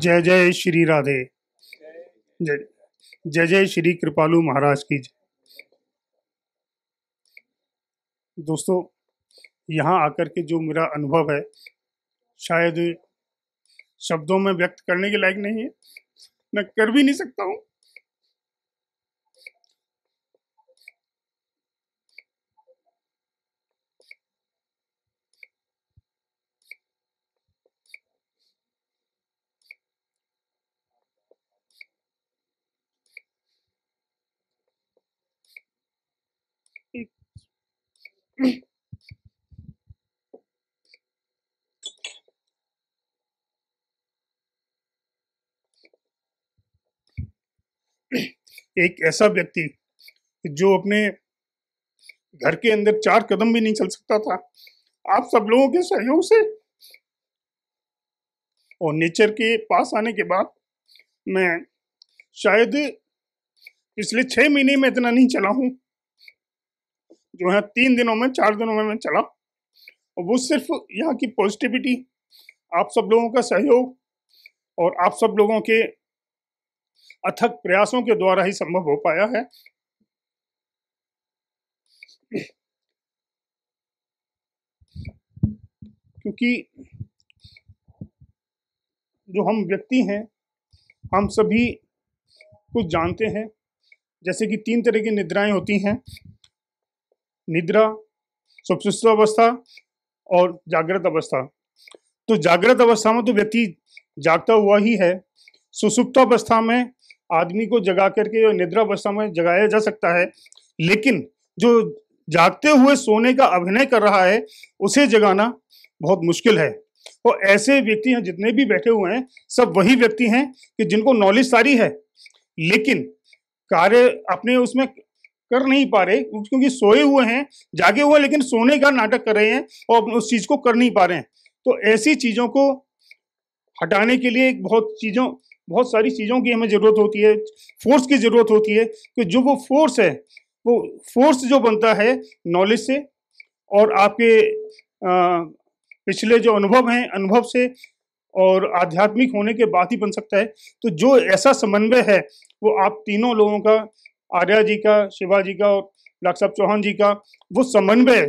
जय जय श्री राधे। जय जय जय श्री कृपालु महाराज की जय। दोस्तों, यहाँ आकर के जो मेरा अनुभव है शायद शब्दों में व्यक्त करने के लायक नहीं है, मैं कर भी नहीं सकता हूँ। एक ऐसा व्यक्ति जो अपने घर के अंदर 4 कदम भी नहीं चल सकता था, आप सब लोगों के सहयोग से और नेचर के पास आने के बाद मैं शायद पिछले 6 महीने में इतना नहीं चला हूँ जो है 3 दिनों में 4 दिनों में मैं चला। और वो सिर्फ यहाँ की पॉजिटिविटी, आप सब लोगों का सहयोग और आप सब लोगों के अथक प्रयासों के द्वारा ही संभव हो पाया है। क्योंकि जो हम व्यक्ति हैं, हम सभी कुछ जानते हैं, जैसे कि 3 तरह की निद्राएं होती हैं, निद्रा, सुषुप्तावस्था और जागृत अवस्था। तो जागृत अवस्था में तो व्यक्ति जागता हुआ ही है, सुषुप्तावस्था में आदमी को जगा करके और निद्रा अवस्था में जगाया जा सकता है, लेकिन जो जागते हुए सोने का अभिनय कर रहा है उसे जगाना बहुत मुश्किल है। और ऐसे व्यक्ति हैं जितने भी बैठे हुए हैं, सब वही व्यक्ति हैं कि जिनको नॉलेज सारी है लेकिन कार्य अपने उसमें कर नहीं पा रहे, क्योंकि सोए हुए हैं, जागे हुए लेकिन सोने का नाटक कर रहे हैं और उस चीज को कर नहीं पा रहे हैं। तो ऐसी चीजों को हटाने के लिए बहुत सारी चीजों की हमें जरूरत होती है, फोर्स की जरूरत होती है। कि जो वो फोर्स है, वो फोर्स जो बनता है नॉलेज से और आपके पिछले जो अनुभव हैं, अनुभव से और आध्यात्मिक होने के बाद ही बन सकता है। तो जो ऐसा समन्वय है वो आप तीनों लोगों का, आर्या जी का, शिवा जी का और डॉक्टर साहब चौहान जी का, वो समन्वय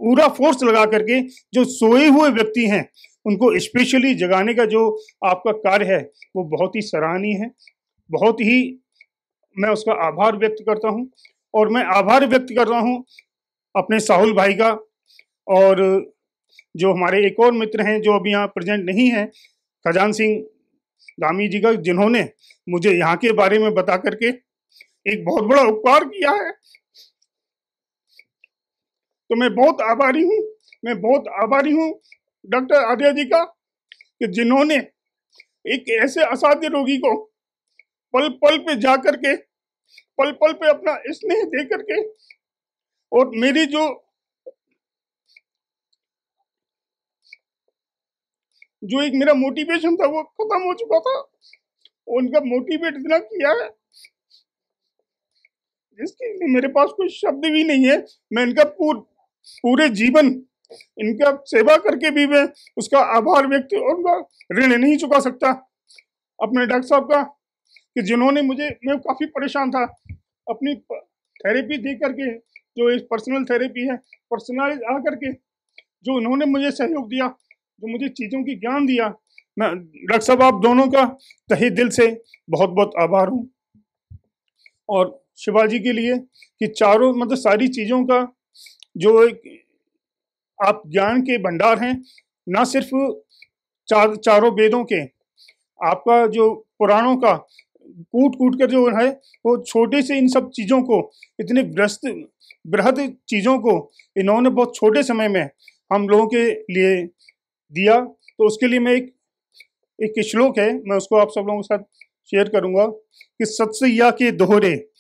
पूरा फोर्स लगा करके जो सोए हुए व्यक्ति हैं उनको स्पेशली जगाने का जो आपका कार्य है वो बहुत ही सराहनीय है। बहुत ही मैं उसका आभार व्यक्त करता हूँ। और मैं आभार व्यक्त कर रहा हूँ अपने साहुल भाई का और जो हमारे एक और मित्र हैं जो अभी यहाँ प्रेजेंट नहीं है, खजान सिंह धामी जी का, जिन्होंने मुझे यहाँ के बारे में बता करके एक बहुत बड़ा उपकार किया है। तो मैं बहुत आभारी हूँ डॉक्टर आर्या जी का, कि जिन्होंने एक ऐसे असाध्य रोगी को पल पल पे जा करके, पल पल पे अपना स्नेह दे करके, और मेरी जो एक मेरा मोटिवेशन था वो खत्म हो चुका था। उनका मोटिवेट इतना किया है जिसके लिए मेरे पास कोई शब्द भी नहीं है। मैं इनका पूरे जीवन इनका सेवा करके भी मैं उसका आभार व्यक्त और उनका ऋण नहीं चुका सकता अपने डॉक्टर साहब का, कि जिन्होंने मैं काफी परेशान था, अपनी थेरेपी दे करके, जो एक पर्सनल थेरेपी है, पर्सनलाइज आकर के जो उन्होंने मुझे सहयोग दिया, जो मुझे चीजों की ज्ञान दिया, मैं डॉक्टर साहब आप दोनों का तहे दिल से बहुत बहुत आभार हूँ। और शिवाजी के लिए कि चारों मतलब सारी चीजों का जो एक आप ज्ञान के भंडार हैं, ना सिर्फ चारों वेदों के, आपका जो पुराणों का कूट कूट कर जो है वो छोटे से इन सब चीजों को, इतने बृहद चीजों को इन्होंने बहुत छोटे समय में हम लोगों के लिए दिया। तो उसके लिए मैं एक श्लोक है, मैं उसको आप सब लोगों के साथ शेयर करूंगा कि सत्सैया के दोहरे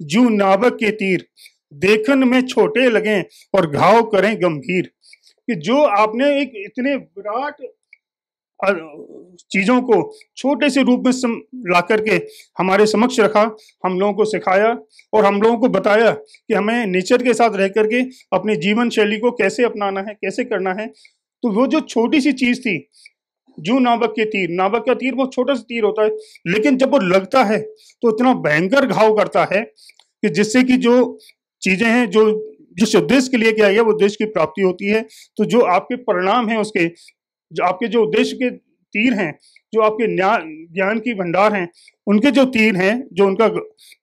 जू नावक के तीर, देखन में छोटे लगें और घाव करें गंभीर। कि जो आपने एक इतने विराट चीजों को छोटे से रूप में ला करके हमारे समक्ष रखा, हम लोगों को सिखाया और हम लोगों को बताया कि हमें नेचर के साथ रह करके अपनी जीवन शैली को कैसे अपनाना है, कैसे करना है। तो वो जो छोटी सी चीज थी जो नावक के तीर, नावक का तीर बहुत छोटा सा तीर होता है, लेकिन जब वो लगता है तो इतना भयंकर घाव करता है कि जिससे कि जो चीजें हैं, जो जिस उद्देश्य के लिए किया गया वो उद्देश्य की प्राप्ति होती है। तो जो आपके परिणाम हैं उसके, जो आपके जो उद्देश्य के तीर हैं, जो आपके ज्ञान की भंडार हैं, उनके जो तीर हैं, जो उनका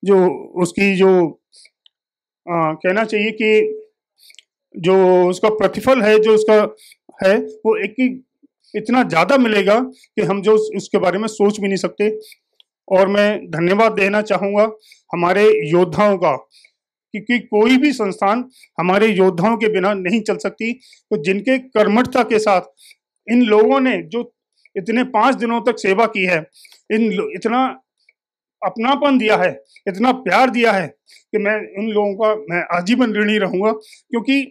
जो उसकी जो कहना चाहिए कि जो उसका प्रतिफल है, जो उसका है, वो एक ही इतना ज्यादा मिलेगा कि हम जो उसके बारे में सोच भी नहीं सकते। और मैं धन्यवाद देना चाहूंगा हमारे योद्धाओं का, क्योंकि कोई भी संस्थान हमारे योद्धाओं के बिना नहीं चल सकती। तो जिनके कर्मठता के साथ इन लोगों ने जो इतने 5 दिनों तक सेवा की है, इतना अपनापन दिया है, इतना प्यार दिया है कि मैं इन लोगों का मैं आजीवन ऋणी रहूंगा। क्योंकि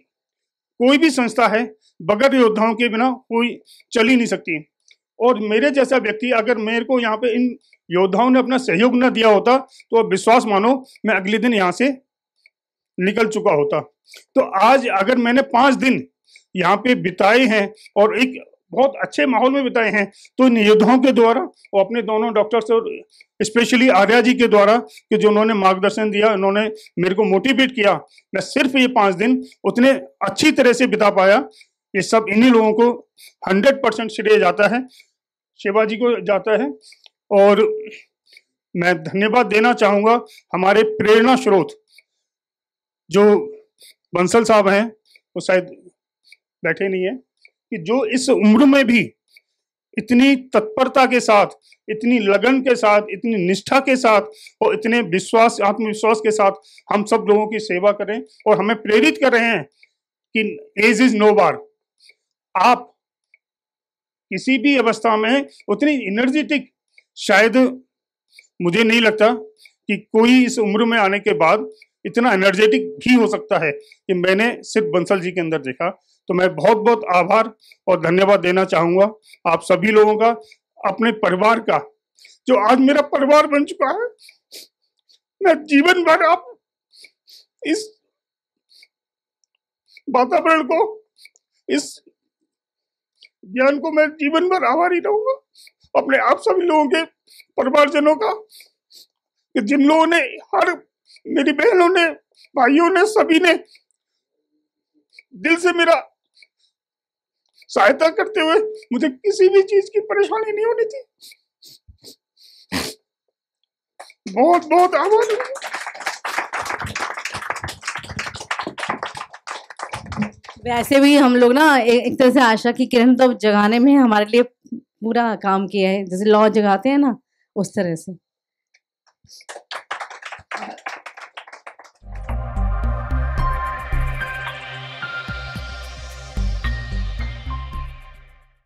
कोई भी संस्था है बगैर योद्धाओं के बिना कोई चल ही नहीं सकती। और मेरे जैसा व्यक्ति, अगर मेरे को यहाँ पे इन योद्धाओं ने अपना सहयोग न दिया होता तो अब विश्वास मानो मैं अगले दिन यहाँ से निकल चुका होता। तो आज अगर मैंने 5 दिन यहाँ पे बिताए हैं और एक बहुत अच्छे माहौल में बिताए हैं, तो इन योद्धाओं के द्वारा और अपने दोनों डॉक्टर्स और स्पेशली आर्या जी के द्वारा कि जो उन्होंने मार्गदर्शन दिया, उन्होंने मेरे को मोटिवेट किया, मैं सिर्फ ये 5 दिन उतने अच्छी तरह से बिता पाया। ये सब इन्हीं लोगों को 100% श्रेय जाता है, शिवा जी को जाता है। और मैं धन्यवाद देना चाहूंगा हमारे प्रेरणा स्रोत जो बंसल साहब हैं, वो शायद बैठे नहीं है, कि जो इस उम्र में भी इतनी तत्परता के साथ, इतनी लगन के साथ, इतनी निष्ठा के साथ और इतने विश्वास, आत्मविश्वास के साथ हम सब लोगों की सेवा करें और हमें प्रेरित कर रहे हैं कि एज इज नो बार। आप किसी भी अवस्था में उतनी एनर्जेटिक शायद मुझे नहीं लगता कि कोई इस उम्र में आने के बाद इतना एनर्जेटिक भी हो सकता है कि मैंने सिर्फ बंसल जी के अंदर देखा। तो मैं बहुत बहुत आभार और धन्यवाद देना चाहूंगा आप सभी लोगों का, अपने परिवार का, जो आज मेरा परिवार बन चुका है। मैं जीवन भर आप इस वातावरण को, इस ज्ञान को मैं जीवन भर आभारी रहूंगा अपने आप सभी लोगों के परिवारजनों का, कि जिन लोगों ने, हर मेरी बहनों ने, भाइयों ने, सभी ने दिल से मेरा सहायता करते हुए मुझे किसी भी चीज की परेशानी नहीं होनी थी। बहुत बहुत आभार। वैसे भी हम लोग ना एक तरह से आशा की किरण तो जगाने में हमारे लिए पूरा काम किया है, जैसे लौ जगाते हैं ना, उस तरह से।